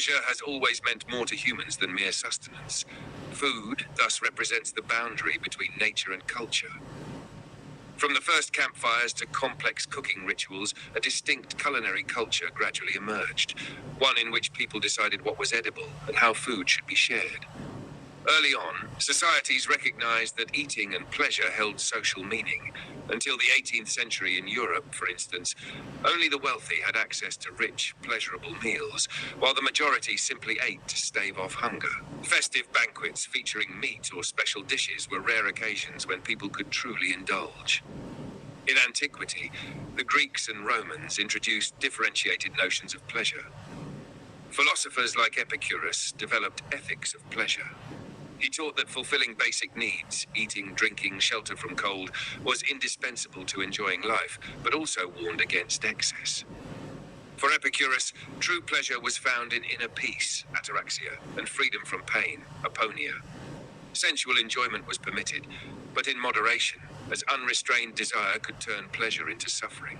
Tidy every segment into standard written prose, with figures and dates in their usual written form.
Pleasure has always meant more to humans than mere sustenance. Food thus represents the boundary between nature and culture. From the first campfires to complex cooking rituals, a distinct culinary culture gradually emerged, one in which people decided what was edible and how food should be shared. Early on, societies recognized that eating and pleasure held social meaning. Until the 18th century in Europe, for instance, only the wealthy had access to rich, pleasurable meals, while the majority simply ate to stave off hunger. Festive banquets featuring meat or special dishes were rare occasions when people could truly indulge. In antiquity, the Greeks and Romans introduced differentiated notions of pleasure. Philosophers like Epicurus developed ethics of pleasure. He taught that fulfilling basic needs, eating, drinking, shelter from cold, was indispensable to enjoying life, but also warned against excess. For Epicurus, true pleasure was found in inner peace, ataraxia, and freedom from pain, aponia. Sensual enjoyment was permitted, but in moderation, as unrestrained desire could turn pleasure into suffering.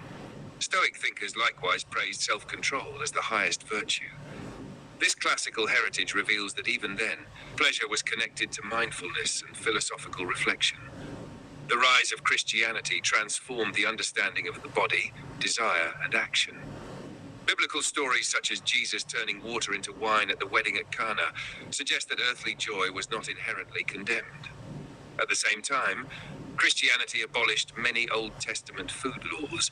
Stoic thinkers likewise praised self-control as the highest virtue. This classical heritage reveals that even then, pleasure was connected to mindfulness and philosophical reflection. The rise of Christianity transformed the understanding of the body, desire, and action. Biblical stories such as Jesus turning water into wine at the wedding at Cana suggest that earthly joy was not inherently condemned. At the same time, Christianity abolished many Old Testament food laws.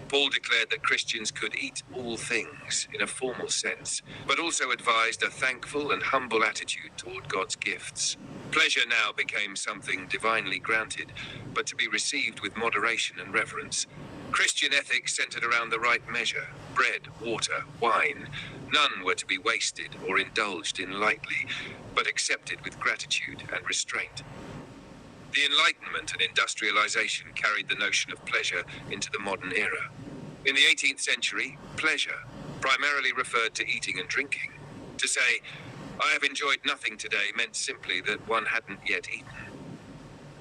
Paul declared that Christians could eat all things in a formal sense, but also advised a thankful and humble attitude toward God's gifts. Pleasure now became something divinely granted, but to be received with moderation and reverence. Christian ethics centered around the right measure: bread, water, wine. None were to be wasted or indulged in lightly, but accepted with gratitude and restraint. The Enlightenment and industrialization carried the notion of pleasure into the modern era. In the 18th century, pleasure primarily referred to eating and drinking. To say, "I have enjoyed nothing today," meant simply that one hadn't yet eaten.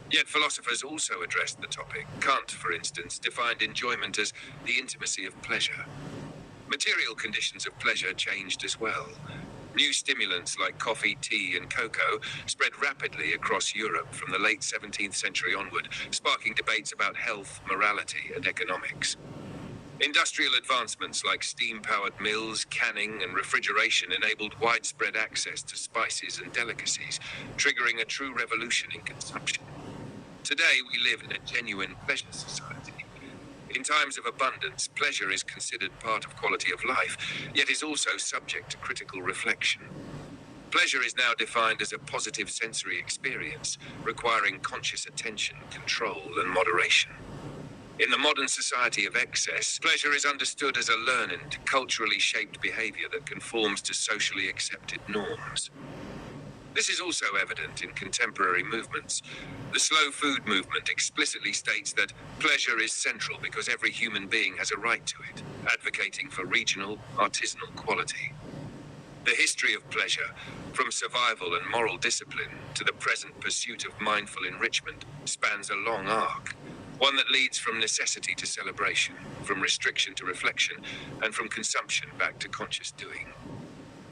Yet philosophers also addressed the topic. Kant, for instance, defined enjoyment as the intimacy of pleasure. Material conditions of pleasure changed as well. New stimulants like coffee, tea, and cocoa spread rapidly across Europe from the late 17th century onward, sparking debates about health, morality, and economics. Industrial advancements like steam-powered mills, canning, and refrigeration enabled widespread access to spices and delicacies, triggering a true revolution in consumption. Today, we live in a genuine pleasure society. In times of abundance, pleasure is considered part of quality of life, yet is also subject to critical reflection. Pleasure is now defined as a positive sensory experience, requiring conscious attention, control, and moderation. In the modern society of excess, pleasure is understood as a learned, culturally shaped behavior that conforms to socially accepted norms. This is also evident in contemporary movements. The slow food movement explicitly states that pleasure is central because every human being has a right to it, advocating for regional, artisanal quality. The history of pleasure, from survival and moral discipline to the present pursuit of mindful enrichment, spans a long arc, one that leads from necessity to celebration, from restriction to reflection, and from consumption back to conscious doing.